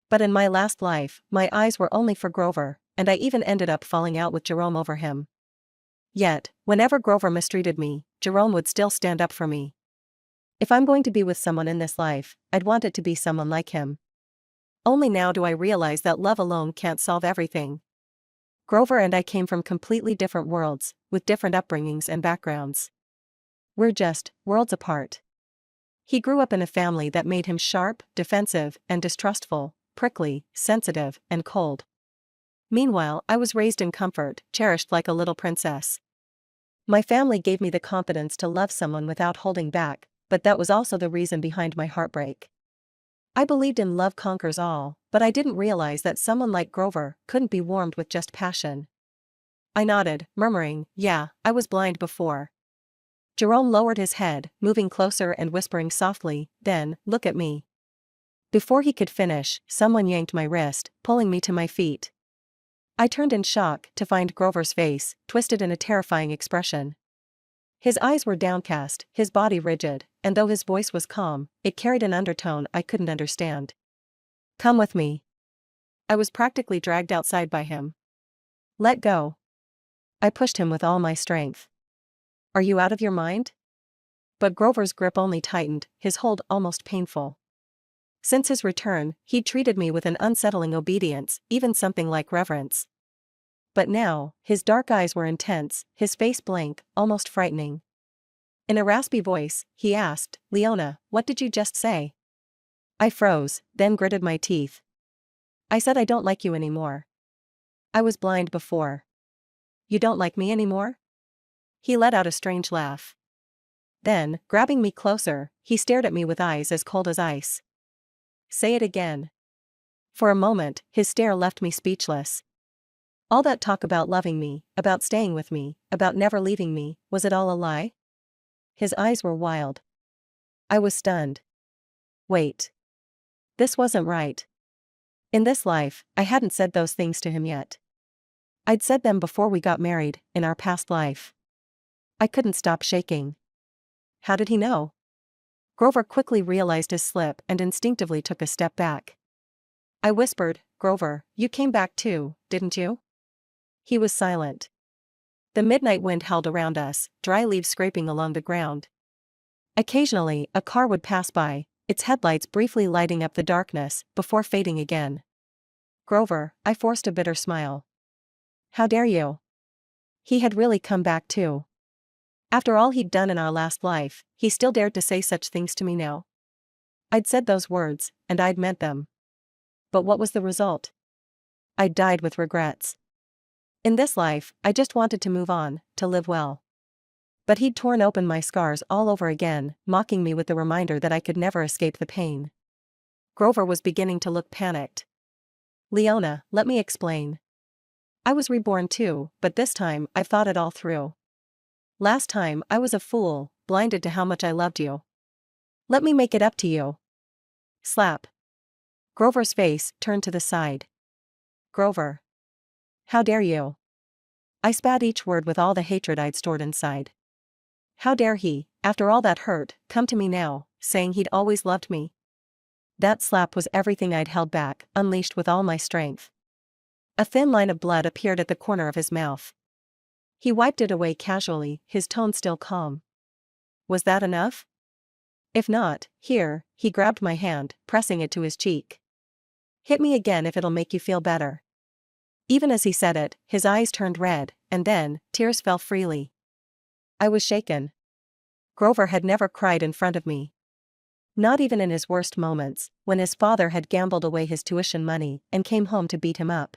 But in my last life, my eyes were only for Grover, and I even ended up falling out with Jerome over him. Yet, whenever Grover mistreated me, Jerome would still stand up for me. If I'm going to be with someone in this life, I'd want it to be someone like him. Only now do I realize that love alone can't solve everything. Grover and I came from completely different worlds, with different upbringings and backgrounds. We're just worlds apart. He grew up in a family that made him sharp, defensive, and distrustful, prickly, sensitive, and cold. Meanwhile, I was raised in comfort, cherished like a little princess. My family gave me the confidence to love someone without holding back, but that was also the reason behind my heartbreak. I believed in love conquers all, but I didn't realize that someone like Grover couldn't be warmed with just passion. I nodded, murmuring, "Yeah, I was blind before." Jerome lowered his head, moving closer and whispering softly, "Then, look at me." Before he could finish, someone yanked my wrist, pulling me to my feet. I turned in shock to find Grover's face, twisted in a terrifying expression. His eyes were downcast, his body rigid, and though his voice was calm, it carried an undertone I couldn't understand. Come with me. I was practically dragged outside by him. Let go. I pushed him with all my strength. Are you out of your mind? But Grover's grip only tightened, his hold almost painful. Since his return, he'd treated me with an unsettling obedience, even something like reverence. But now, his dark eyes were intense, his face blank, almost frightening. In a raspy voice, he asked, Leona, what did you just say? I froze, then gritted my teeth. I said I don't like you anymore. I was blind before. You don't like me anymore? He let out a strange laugh. Then, grabbing me closer, he stared at me with eyes as cold as ice. Say it again. For a moment, his stare left me speechless. All that talk about loving me, about staying with me, about never leaving me, was it all a lie? His eyes were wild. I was stunned. Wait. This wasn't right. In this life, I hadn't said those things to him yet. I'd said them before we got married, in our past life. I couldn't stop shaking. How did he know? Grover quickly realized his slip and instinctively took a step back. I whispered, Grover, you came back too, didn't you? He was silent. The midnight wind howled around us, dry leaves scraping along the ground. Occasionally, a car would pass by, its headlights briefly lighting up the darkness, before fading again. Grover, I forced a bitter smile. How dare you? He had really come back too. After all he'd done in our last life, he still dared to say such things to me now. I'd said those words, and I'd meant them. But what was the result? I died with regrets. In this life, I just wanted to move on, to live well. But he'd torn open my scars all over again, mocking me with the reminder that I could never escape the pain. Grover was beginning to look panicked. Leona, let me explain. I was reborn too, but this time I've thought it all through. Last time I was a fool, blinded to how much I loved you. Let me make it up to you. Slap. Grover's face turned to the side. Grover. How dare you? I spat each word with all the hatred I'd stored inside. How dare he, after all that hurt, come to me now, saying he'd always loved me? That slap was everything I'd held back, unleashed with all my strength. A thin line of blood appeared at the corner of his mouth. He wiped it away casually, his tone still calm. Was that enough? If not, here, he grabbed my hand, pressing it to his cheek. Hit me again if it'll make you feel better. Even as he said it, his eyes turned red, and then, tears fell freely. I was shaken. Grover had never cried in front of me. Not even in his worst moments, when his father had gambled away his tuition money and came home to beat him up.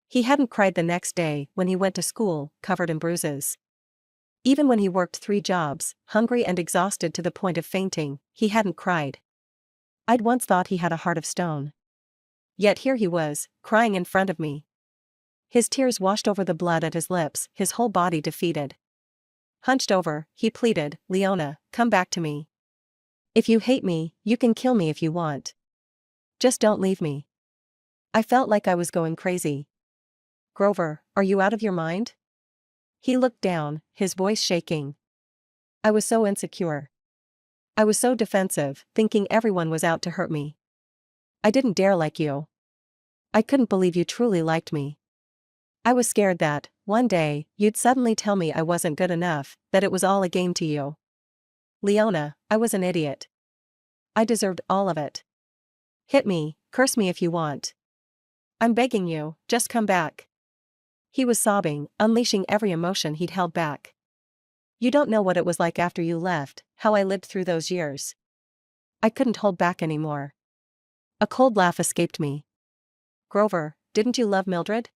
He hadn't cried the next day when he went to school, covered in bruises. Even when he worked 3 jobs, hungry and exhausted to the point of fainting, he hadn't cried. I'd once thought he had a heart of stone. Yet here he was, crying in front of me. His tears washed over the blood at his lips, his whole body defeated. Hunched over, he pleaded, Leona, come back to me. If you hate me, you can kill me if you want. Just don't leave me. I felt like I was going crazy. Grover, are you out of your mind? He looked down, his voice shaking. I was so insecure. I was so defensive, thinking everyone was out to hurt me. I didn't dare like you. I couldn't believe you truly liked me. I was scared that, one day, you'd suddenly tell me I wasn't good enough, that it was all a game to you. Leona, I was an idiot. I deserved all of it. Hit me, curse me if you want. I'm begging you, just come back. He was sobbing, unleashing every emotion he'd held back. You don't know what it was like after you left, how I lived through those years. I couldn't hold back anymore. A cold laugh escaped me. Grover, didn't you love Mildred?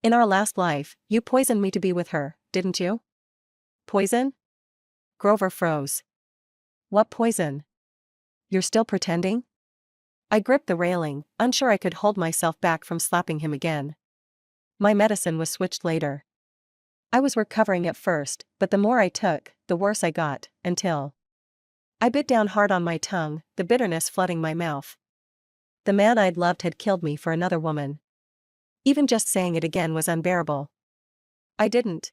In our last life, you poisoned me to be with her, didn't you? Poison? Grover froze. What poison? You're still pretending? I gripped the railing, unsure I could hold myself back from slapping him again. My medicine was switched later. I was recovering at first, but the more I took, the worse I got, until I bit down hard on my tongue, the bitterness flooding my mouth. The man I'd loved had killed me for another woman. Even just saying it again was unbearable. I didn't.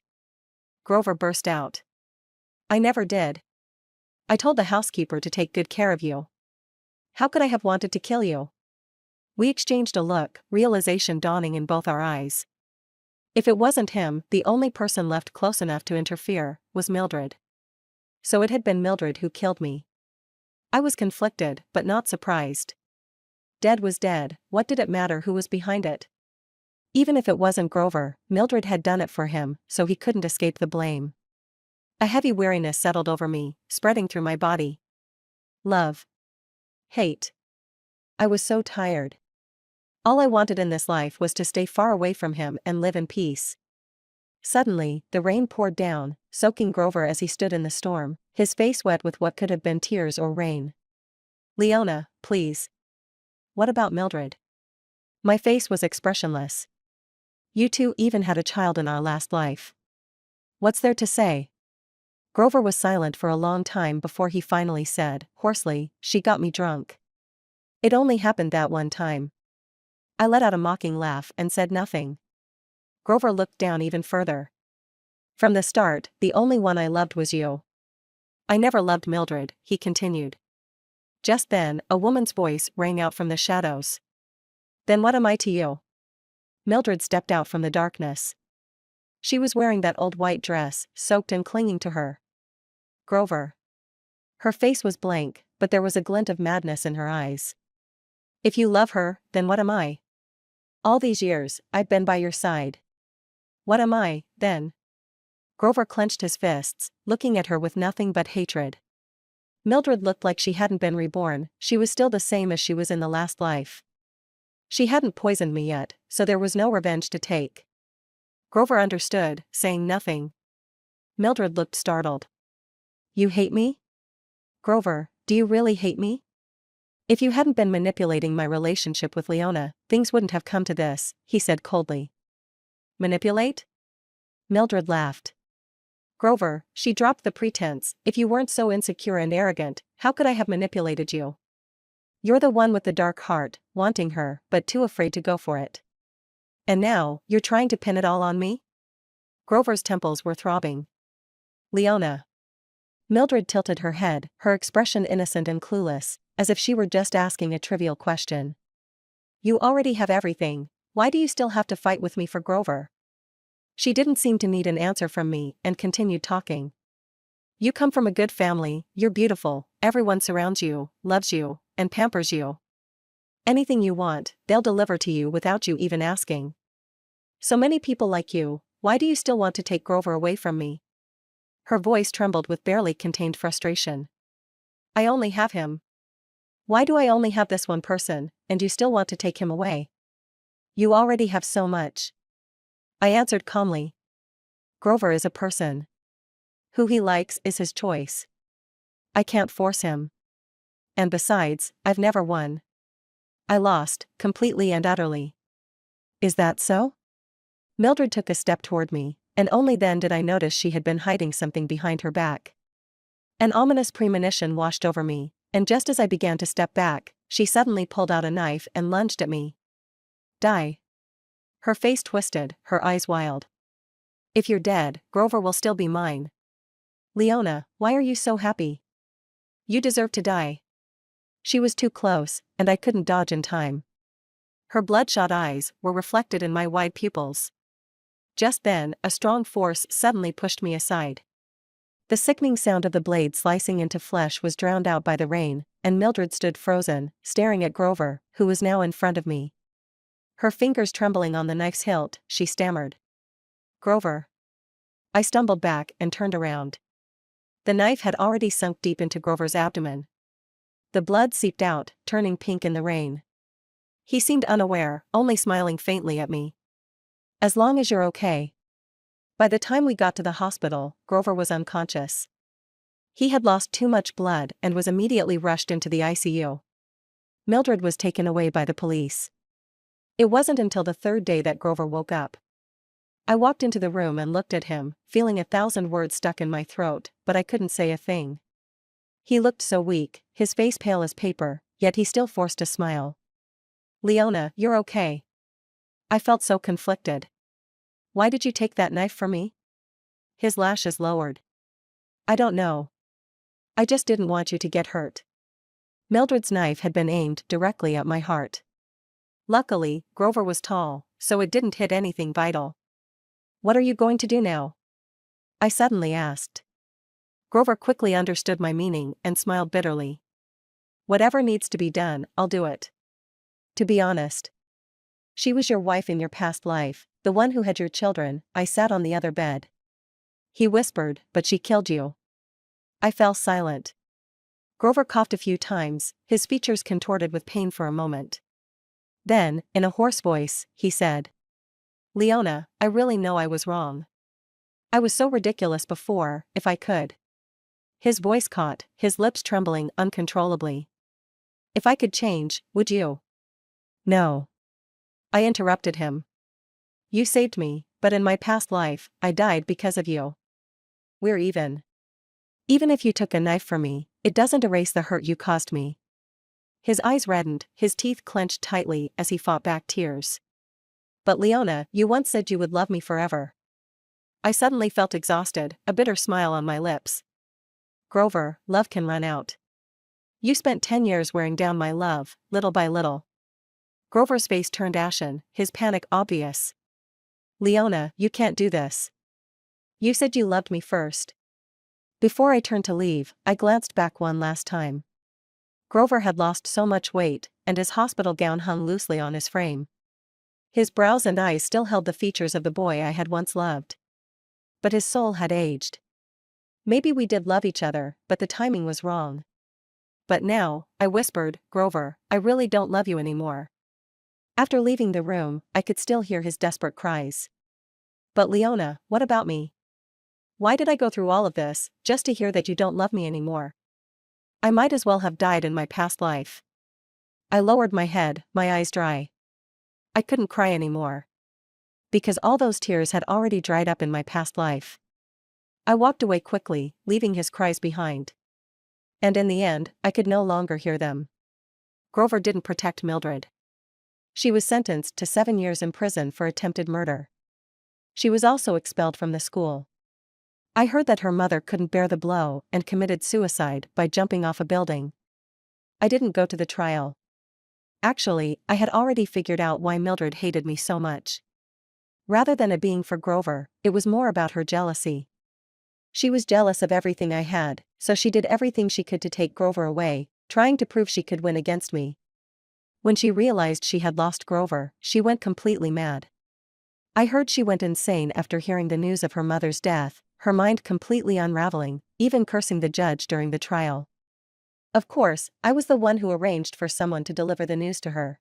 Grover burst out. I never did. I told the housekeeper to take good care of you. How could I have wanted to kill you? We exchanged a look, realization dawning in both our eyes. If it wasn't him, the only person left close enough to interfere was Mildred. So it had been Mildred who killed me. I was conflicted, but not surprised. Dead was dead, what did it matter who was behind it? Even if it wasn't Grover, Mildred had done it for him, so he couldn't escape the blame. A heavy weariness settled over me, spreading through my body. Love. Hate. I was so tired. All I wanted in this life was to stay far away from him and live in peace. Suddenly, the rain poured down, soaking Grover as he stood in the storm, his face wet with what could have been tears or rain. Leona, please. What about Mildred? My face was expressionless. You two even had a child in our last life. What's there to say? Grover was silent for a long time before he finally said, hoarsely, she got me drunk. It only happened that one time. I let out a mocking laugh and said nothing. Grover looked down even further. From the start, the only one I loved was you. I never loved Mildred, he continued. Just then, a woman's voice rang out from the shadows. Then what am I to you? Mildred stepped out from the darkness. She was wearing that old white dress, soaked and clinging to her. Grover. Her face was blank, but there was a glint of madness in her eyes. If you love her, then what am I? All these years, I've been by your side. What am I, then? Grover clenched his fists, looking at her with nothing but hatred. Mildred looked like she hadn't been reborn, she was still the same as she was in the last life. She hadn't poisoned me yet, so there was no revenge to take. Grover understood, saying nothing. Mildred looked startled. You hate me? Grover, do you really hate me? If you hadn't been manipulating my relationship with Leona, things wouldn't have come to this, he said coldly. Manipulate? Mildred laughed. Grover, she dropped the pretense, if you weren't so insecure and arrogant, how could I have manipulated you? You're the one with the dark heart, wanting her, but too afraid to go for it. And now, you're trying to pin it all on me? Grover's temples were throbbing. Leona. Mildred tilted her head, her expression innocent and clueless, as if she were just asking a trivial question. You already have everything, why do you still have to fight with me for Grover? She didn't seem to need an answer from me, and continued talking. You come from a good family, you're beautiful, everyone surrounds you, loves you, and pampers you. Anything you want, they'll deliver to you without you even asking. So many people like you, why do you still want to take Grover away from me? Her voice trembled with barely contained frustration. I only have him. Why do I only have this one person, and you still want to take him away? You already have so much. I answered calmly. Grover is a person. Who he likes is his choice. I can't force him. And besides, I've never won. I lost, completely and utterly. Is that so? Mildred took a step toward me, and only then did I notice she had been hiding something behind her back. An ominous premonition washed over me, and just as I began to step back, she suddenly pulled out a knife and lunged at me. Die. Her face twisted, her eyes wild. If you're dead, Grover will still be mine. Leona, why are you so happy? You deserve to die. She was too close, and I couldn't dodge in time. Her bloodshot eyes were reflected in my wide pupils. Just then, a strong force suddenly pushed me aside. The sickening sound of the blade slicing into flesh was drowned out by the rain, and Mildred stood frozen, staring at Grover, who was now in front of me. Her fingers trembling on the knife's hilt, she stammered. Grover. I stumbled back and turned around. The knife had already sunk deep into Grover's abdomen. The blood seeped out, turning pink in the rain. He seemed unaware, only smiling faintly at me. As long as you're okay. By the time we got to the hospital, Grover was unconscious. He had lost too much blood and was immediately rushed into the ICU. Mildred was taken away by the police. It wasn't until the third day that Grover woke up. I walked into the room and looked at him, feeling 1,000 words stuck in my throat, but I couldn't say a thing. He looked so weak, his face pale as paper, yet he still forced a smile. Leona, you're okay. I felt so conflicted. Why did you take that knife from me? His lashes lowered. I don't know. I just didn't want you to get hurt. Mildred's knife had been aimed directly at my heart. Luckily, Grover was tall, so it didn't hit anything vital. What are you going to do now? I suddenly asked. Grover quickly understood my meaning and smiled bitterly. Whatever needs to be done, I'll do it. To be honest. She was your wife in your past life, the one who had your children. I sat on the other bed. He whispered, but she killed you. I fell silent. Grover coughed a few times, his features contorted with pain for a moment. Then, in a hoarse voice, he said, Leona, I really know I was wrong. I was so ridiculous before, if I could. His voice caught, his lips trembling uncontrollably. If I could change, would you? No. I interrupted him. You saved me, but in my past life, I died because of you. We're even. Even if you took a knife from me, it doesn't erase the hurt you caused me. His eyes reddened, his teeth clenched tightly as he fought back tears. But Leona, you once said you would love me forever. I suddenly felt exhausted, a bitter smile on my lips. Grover, love can run out. You spent 10 years wearing down my love, little by little. Grover's face turned ashen, his panic obvious. Leona, you can't do this. You said you loved me first. Before I turned to leave, I glanced back one last time. Grover had lost so much weight, and his hospital gown hung loosely on his frame. His brows and eyes still held the features of the boy I had once loved. But his soul had aged. Maybe we did love each other, but the timing was wrong. But now, I whispered, Grover, I really don't love you anymore. After leaving the room, I could still hear his desperate cries. But Leona, what about me? Why did I go through all of this, just to hear that you don't love me anymore? I might as well have died in my past life. I lowered my head, my eyes dry. I couldn't cry anymore. Because all those tears had already dried up in my past life. I walked away quickly, leaving his cries behind. And in the end, I could no longer hear them. Grover didn't protect Mildred. She was sentenced to 7 years in prison for attempted murder. She was also expelled from the school. I heard that her mother couldn't bear the blow and committed suicide by jumping off a building. I didn't go to the trial. Actually, I had already figured out why Mildred hated me so much. Rather than it being for Grover, it was more about her jealousy. She was jealous of everything I had, so she did everything she could to take Grover away, trying to prove she could win against me. When she realized she had lost Grover, she went completely mad. I heard she went insane after hearing the news of her mother's death, her mind completely unraveling, even cursing the judge during the trial. Of course, I was the one who arranged for someone to deliver the news to her.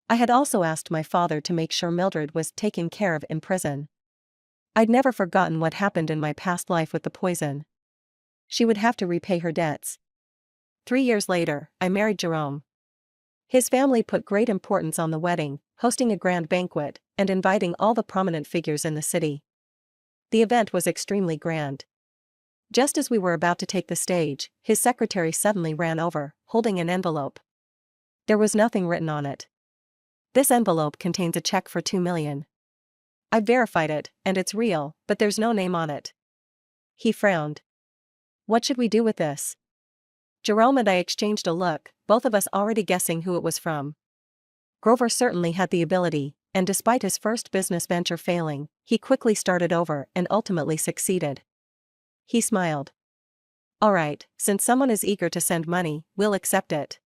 I had also asked my father to make sure Mildred was taken care of in prison. I'd never forgotten what happened in my past life with the poison. She would have to repay her debts. 3 years later, I married Jerome. His family put great importance on the wedding, hosting a grand banquet, and inviting all the prominent figures in the city. The event was extremely grand. Just as we were about to take the stage, his secretary suddenly ran over, holding an envelope. There was nothing written on it. This envelope contains a check for $2 million. I verified it, and it's real, but there's no name on it. He frowned. What should we do with this? Jerome and I exchanged a look, both of us already guessing who it was from. Grover certainly had the ability, and despite his first business venture failing, he quickly started over and ultimately succeeded. He smiled. All right, since someone is eager to send money, we'll accept it.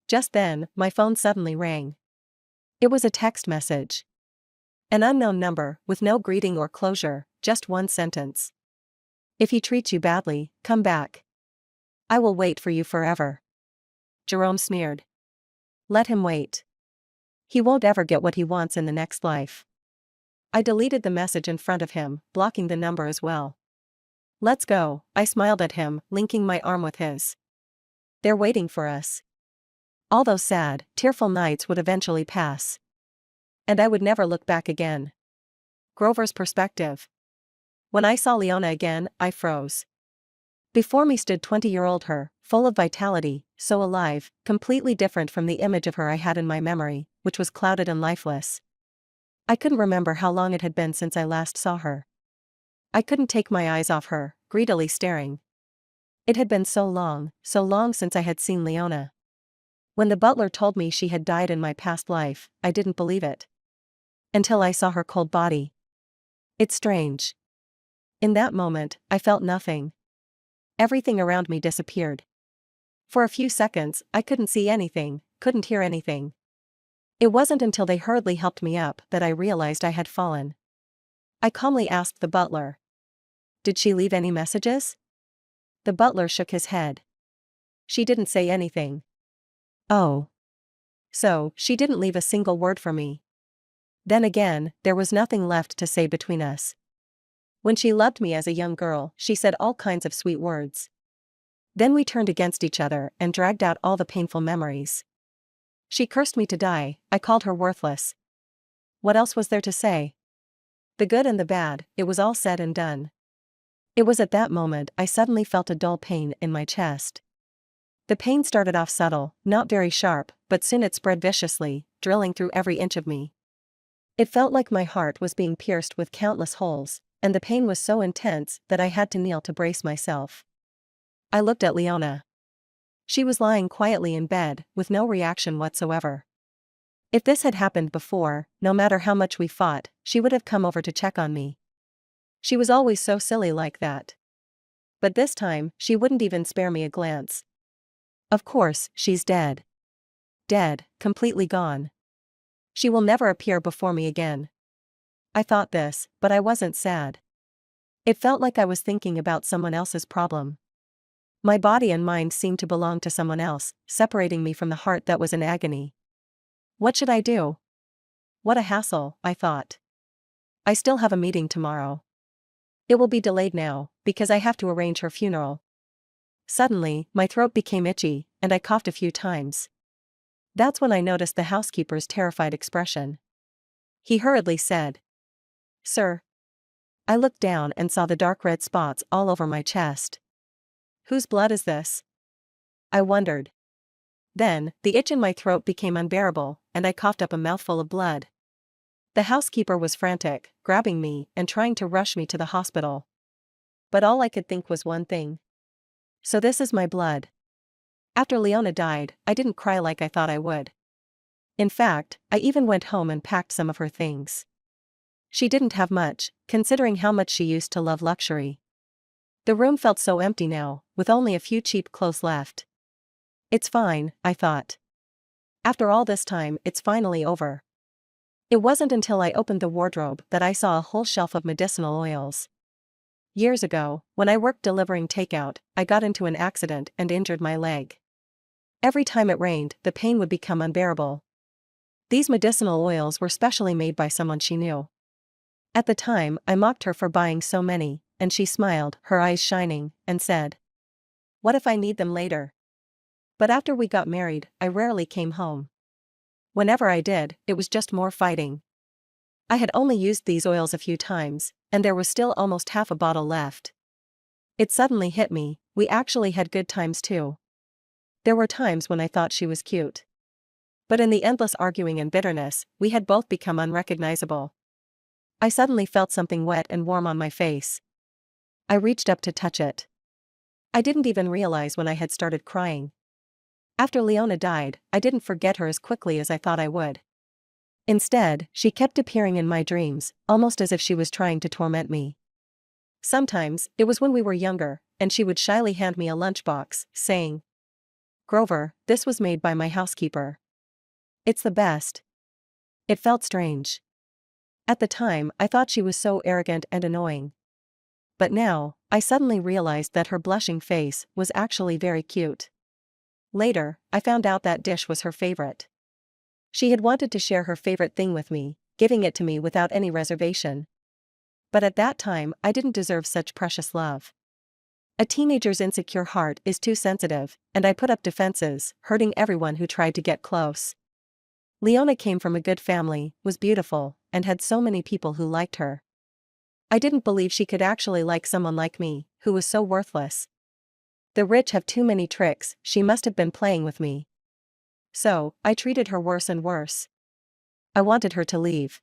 Just then, my phone suddenly rang. It was a text message. An unknown number, with no greeting or closure, just one sentence. If he treats you badly, come back. I will wait for you forever. Jerome sneered. Let him wait. He won't ever get what he wants in the next life. I deleted the message in front of him, blocking the number as well. Let's go, I smiled at him, linking my arm with his. They're waiting for us. All those sad, tearful nights would eventually pass. And I would never look back again. Grover's perspective. When I saw Leona again, I froze. Before me stood 20-year-old her, full of vitality, so alive, completely different from the image of her I had in my memory, which was clouded and lifeless. I couldn't remember how long it had been since I last saw her. I couldn't take my eyes off her, greedily staring. It had been so long since I had seen Leona. When the butler told me she had died in my past life, I didn't believe it. Until I saw her cold body. It's strange. In that moment, I felt nothing. Everything around me disappeared. For a few seconds, I couldn't see anything, couldn't hear anything. It wasn't until they hurriedly helped me up that I realized I had fallen. I calmly asked the butler. Did she leave any messages? The butler shook his head. She didn't say anything. Oh. So, she didn't leave a single word for me. Then again, there was nothing left to say between us. When she loved me as a young girl, she said all kinds of sweet words. Then we turned against each other and dragged out all the painful memories. She cursed me to die, I called her worthless. What else was there to say? The good and the bad, it was all said and done. It was at that moment I suddenly felt a dull pain in my chest. The pain started off subtle, not very sharp, but soon it spread viciously, drilling through every inch of me. It felt like my heart was being pierced with countless holes, and the pain was so intense that I had to kneel to brace myself. I looked at Leona. She was lying quietly in bed, with no reaction whatsoever. If this had happened before, no matter how much we fought, she would have come over to check on me. She was always so silly like that. But this time, she wouldn't even spare me a glance. Of course, she's dead. Dead, completely gone. She will never appear before me again. I thought this, but I wasn't sad. It felt like I was thinking about someone else's problem. My body and mind seemed to belong to someone else, separating me from the heart that was in agony. What should I do? What a hassle, I thought. I still have a meeting tomorrow. It will be delayed now, because I have to arrange her funeral. Suddenly, my throat became itchy, and I coughed a few times. That's when I noticed the housekeeper's terrified expression. He hurriedly said, "Sir." I looked down and saw the dark red spots all over my chest. Whose blood is this? I wondered. Then, the itch in my throat became unbearable, and I coughed up a mouthful of blood. The housekeeper was frantic, grabbing me and trying to rush me to the hospital. But all I could think was one thing. So this is my blood. After Leona died, I didn't cry like I thought I would. In fact, I even went home and packed some of her things. She didn't have much, considering how much she used to love luxury. The room felt so empty now, with only a few cheap clothes left. It's fine, I thought. After all this time, it's finally over. It wasn't until I opened the wardrobe that I saw a whole shelf of medicinal oils. Years ago, when I worked delivering takeout, I got into an accident and injured my leg. Every time it rained, the pain would become unbearable. These medicinal oils were specially made by someone she knew. At the time, I mocked her for buying so many, and she smiled, her eyes shining, and said, "What if I need them later?" But after we got married, I rarely came home. Whenever I did, it was just more fighting. I had only used these oils a few times, and there was still almost half a bottle left. It suddenly hit me, we actually had good times too. There were times when I thought she was cute. But in the endless arguing and bitterness, we had both become unrecognizable. I suddenly felt something wet and warm on my face. I reached up to touch it. I didn't even realize when I had started crying. After Leona died, I didn't forget her as quickly as I thought I would. Instead, she kept appearing in my dreams, almost as if she was trying to torment me. Sometimes, it was when we were younger, and she would shyly hand me a lunchbox, saying, "Grover, this was made by my housekeeper. It's the best." It felt strange. At the time, I thought she was so arrogant and annoying. But now, I suddenly realized that her blushing face was actually very cute. Later, I found out that dish was her favorite. She had wanted to share her favorite thing with me, giving it to me without any reservation. But at that time, I didn't deserve such precious love. A teenager's insecure heart is too sensitive, and I put up defenses, hurting everyone who tried to get close. Leona came from a good family, was beautiful, and had so many people who liked her. I didn't believe she could actually like someone like me, who was so worthless. The rich have too many tricks, she must have been playing with me. So, I treated her worse and worse. I wanted her to leave.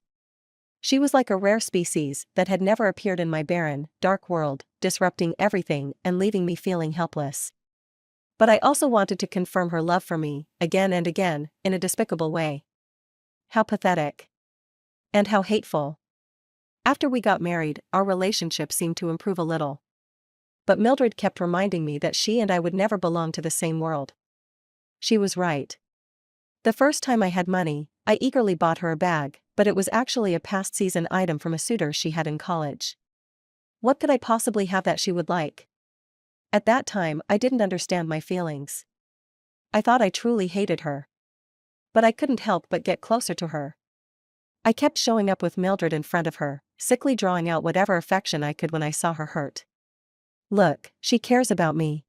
She was like a rare species that had never appeared in my barren, dark world, disrupting everything and leaving me feeling helpless. But I also wanted to confirm her love for me, again and again, in a despicable way. How pathetic. And how hateful. After we got married, our relationship seemed to improve a little. But Mildred kept reminding me that she and I would never belong to the same world. She was right. The first time I had money, I eagerly bought her a bag, but it was actually a past-season item from a suitor she had in college. What could I possibly have that she would like? At that time, I didn't understand my feelings. I thought I truly hated her. But I couldn't help but get closer to her. I kept showing up with Mildred in front of her, sickly drawing out whatever affection I could when I saw her hurt. Look, she cares about me.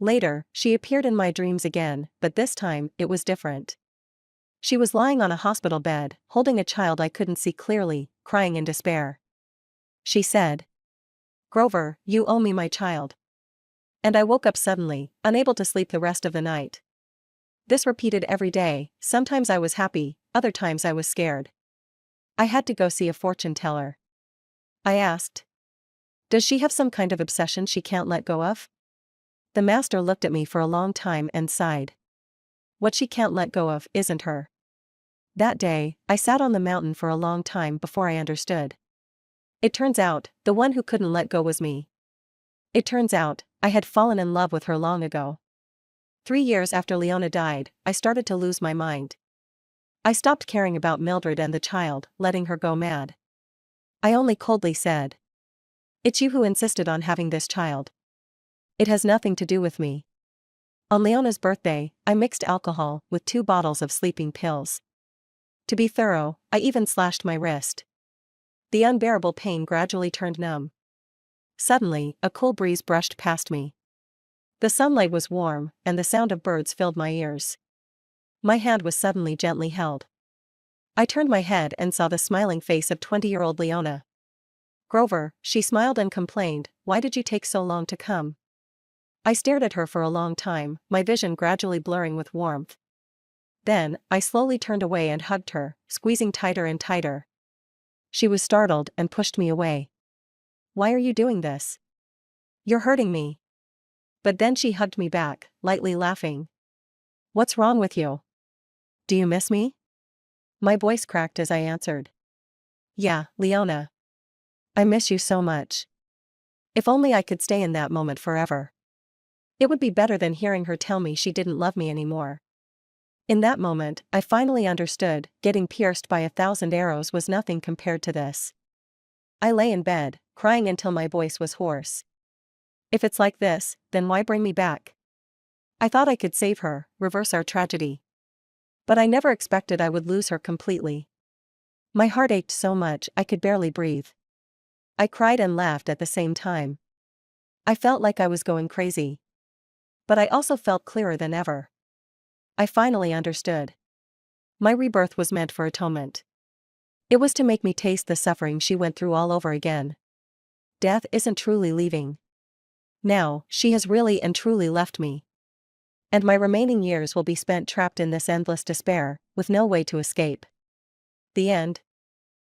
Later, she appeared in my dreams again, but this time, it was different. She was lying on a hospital bed, holding a child I couldn't see clearly, crying in despair. She said, "Grover, you owe me my child." And I woke up suddenly, unable to sleep the rest of the night. This repeated every day. Sometimes I was happy, other times I was scared. I had to go see a fortune teller. I asked, "Does she have some kind of obsession she can't let go of?" The master looked at me for a long time and sighed. What she can't let go of isn't her. That day, I sat on the mountain for a long time before I understood. It turns out, the one who couldn't let go was me. It turns out, I had fallen in love with her long ago. 3 years after Leona died, I started to lose my mind. I stopped caring about Mildred and the child, letting her go mad. I only coldly said, "It's you who insisted on having this child. It has nothing to do with me." On Leona's birthday, I mixed alcohol with 2 bottles of sleeping pills. To be thorough, I even slashed my wrist. The unbearable pain gradually turned numb. Suddenly, a cool breeze brushed past me. The sunlight was warm, and the sound of birds filled my ears. My hand was suddenly gently held. I turned my head and saw the smiling face of 20-year-old Leona. "Grover," she smiled and complained, "why did you take so long to come?" I stared at her for a long time, my vision gradually blurring with warmth. Then, I slowly turned away and hugged her, squeezing tighter and tighter. She was startled and pushed me away. "Why are you doing this? You're hurting me." But then she hugged me back, lightly laughing. "What's wrong with you? Do you miss me?" My voice cracked as I answered, "Yeah, Leona. I miss you so much. If only I could stay in that moment forever. It would be better than hearing her tell me she didn't love me anymore." In that moment, I finally understood, getting pierced by 1,000 arrows was nothing compared to this. I lay in bed, crying until my voice was hoarse. If it's like this, then why bring me back? I thought I could save her, reverse our tragedy. But I never expected I would lose her completely. My heart ached so much I could barely breathe. I cried and laughed at the same time. I felt like I was going crazy. But I also felt clearer than ever. I finally understood. My rebirth was meant for atonement. It was to make me taste the suffering she went through all over again. Death isn't truly leaving. Now, she has really and truly left me. And my remaining years will be spent trapped in this endless despair, with no way to escape. The end.